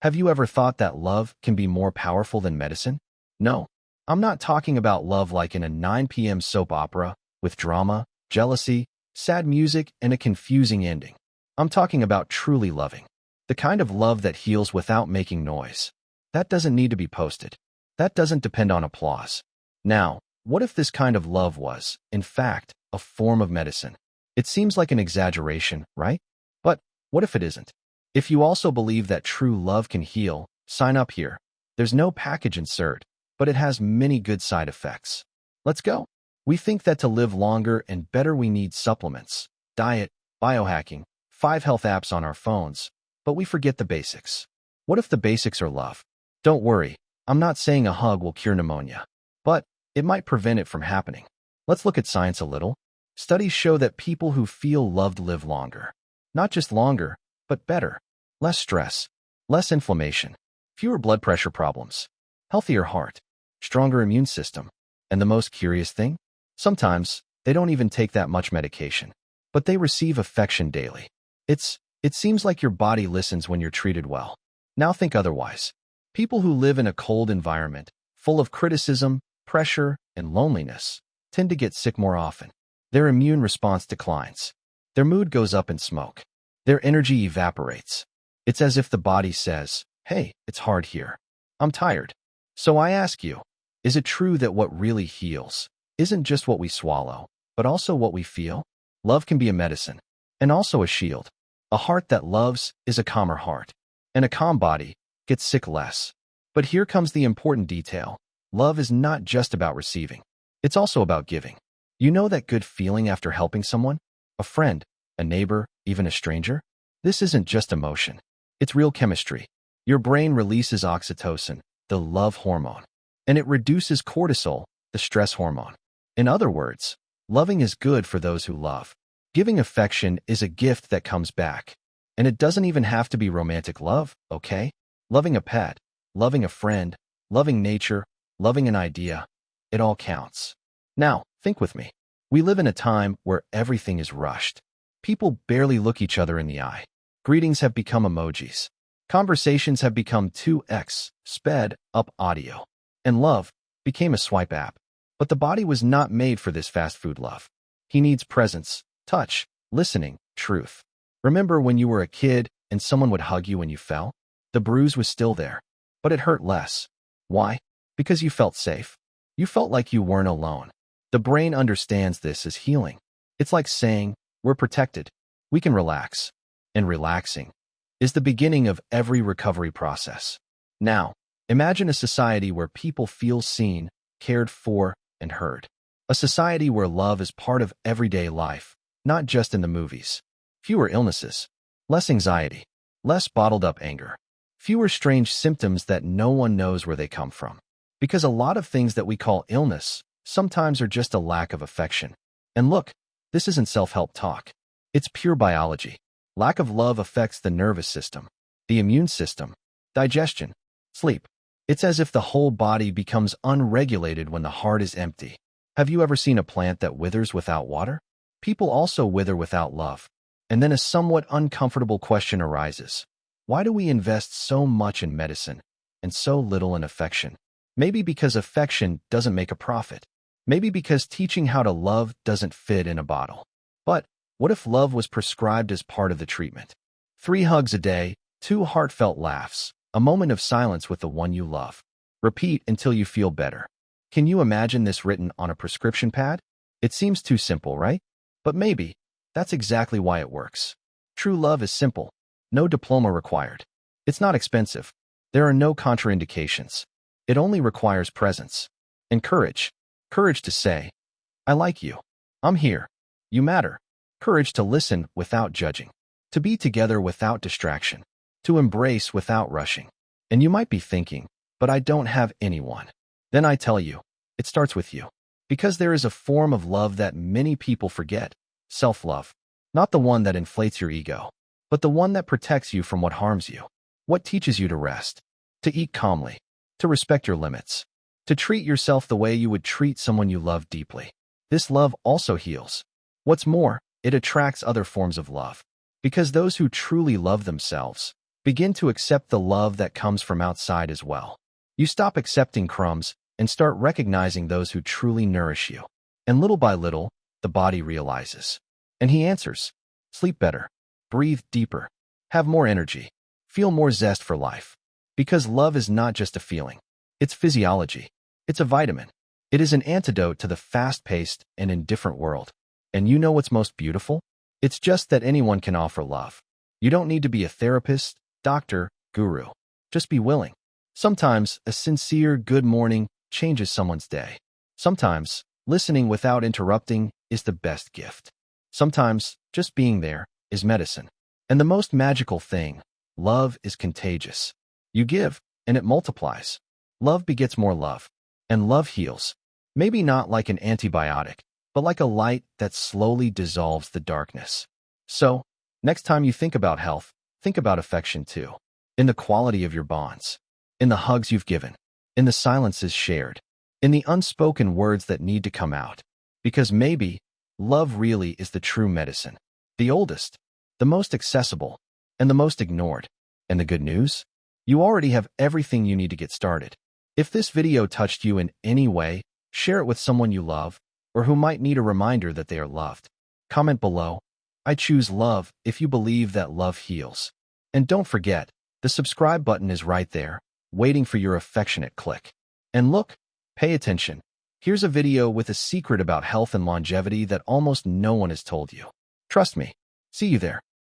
Have you ever thought that love can be more powerful than medicine? No, I'm not talking about love like in a 9 p.m. soap opera with drama, jealousy, sad music, and a confusing ending. I'm talking about truly loving. The kind of love that heals without making noise. That doesn't need to be posted. That doesn't depend on applause. Now, what if this kind of love was, in fact, a form of medicine? It seems like an exaggeration, right? But what if it isn't? If you also believe that true love can heal, sign up here. There's no package insert, but it has many good side effects. Let's go. We think that to live longer and better we need supplements, diet, biohacking, 5 health apps on our phones, but we forget the basics. What if the basics are love? Don't worry, I'm not saying a hug will cure pneumonia, but it might prevent it from happening. Let's look at science a little. Studies show that people who feel loved live longer. Not just longer, but better. Less stress, less inflammation, fewer blood pressure problems, healthier heart, stronger immune system. And the most curious thing? Sometimes, they don't even take that much medication, but they receive affection daily. It seems like your body listens when you're treated well. Now think otherwise. People who live in a cold environment, full of criticism, pressure, and loneliness, tend to get sick more often. Their immune response declines. Their mood goes up in smoke. Their energy evaporates. It's as if the body says, hey, it's hard here. I'm tired. So I ask you, is it true that what really heals isn't just what we swallow, but also what we feel? Love can be a medicine, and also a shield. A heart that loves is a calmer heart, and a calm body gets sick less. But here comes the important detail. Love is not just about receiving. It's also about giving. You know that good feeling after helping someone? A friend, a neighbor, even a stranger? This isn't just emotion. It's real chemistry. Your brain releases oxytocin, the love hormone, and it reduces cortisol, the stress hormone. In other words, loving is good for those who love. Giving affection is a gift that comes back. And it doesn't even have to be romantic love, okay? Loving a pet, loving a friend, loving nature, loving an idea, it all counts. Now, think with me. We live in a time where everything is rushed. People barely look each other in the eye. Greetings have become emojis. Conversations have become 2x, sped up audio. And love became a swipe app. But the body was not made for this fast food love. He needs presence, touch, listening, truth. Remember when you were a kid and someone would hug you when you fell? The bruise was still there, but it hurt less. Why? Because you felt safe. You felt like you weren't alone. The brain understands this as healing. It's like saying, we're protected. We can relax. And relaxing is the beginning of every recovery process. Now, imagine a society where people feel seen, cared for, and heard. A society where love is part of everyday life, not just in the movies. Fewer illnesses, less anxiety, less bottled-up anger, fewer strange symptoms that no one knows where they come from. Because a lot of things that we call illness sometimes are just a lack of affection. And look, this isn't self-help talk. It's pure biology. Lack of love affects the nervous system, the immune system, digestion, sleep. It's as if the whole body becomes unregulated when the heart is empty. Have you ever seen a plant that withers without water? People also wither without love. And then a somewhat uncomfortable question arises. Why do we invest so much in medicine and so little in affection? Maybe because affection doesn't make a profit. Maybe because teaching how to love doesn't fit in a bottle. But what if love was prescribed as part of the treatment? 3 hugs a day, 2 heartfelt laughs, a moment of silence with the one you love. Repeat until you feel better. Can you imagine this written on a prescription pad? It seems too simple, right? But maybe that's exactly why it works. True love is simple. No diploma required. It's not expensive. There are no contraindications. It only requires presence and courage. Courage to say, I like you. I'm here. You matter. Courage to listen without judging. To be together without distraction. To embrace without rushing. And you might be thinking, but I don't have anyone. Then I tell you, it starts with you. Because there is a form of love that many people forget. Self-love. Not the one that inflates your ego, but the one that protects you from what harms you. What teaches you to rest. To eat calmly. To respect your limits. To treat yourself the way you would treat someone you love deeply. This love also heals. What's more, it attracts other forms of love. Because those who truly love themselves Begin to accept the love that comes from outside as well. You stop accepting crumbs and start recognizing those who truly nourish you. And little by little, the body realizes. And he answers. Sleep better. Breathe deeper. Have more energy. Feel more zest for life. Because love is not just a feeling. It's physiology. It's a vitamin. It is an antidote to the fast-paced and indifferent world. And you know what's most beautiful? It's just that anyone can offer love. You don't need to be a therapist, doctor, guru. Just be willing. Sometimes a sincere good morning changes someone's day. Sometimes listening without interrupting is the best gift. Sometimes just being there is medicine. And the most magical thing, love is contagious. You give, and it multiplies. Love begets more love. And love heals. Maybe not like an antibiotic, but like a light that slowly dissolves the darkness. So, next time you think about health, think about affection too. In the quality of your bonds. In the hugs you've given. In the silences shared. In the unspoken words that need to come out. Because maybe, love really is the true medicine. The oldest, the most accessible, and the most ignored. And the good news? You already have everything you need to get started. If this video touched you in any way, share it with someone you love, or who might need a reminder that they are loved. Comment below. I choose love if you believe that love heals. And don't forget, the subscribe button is right there, waiting for your affectionate click. And look, pay attention. Here's a video with a secret about health and longevity that almost no one has told you. Trust me. See you there.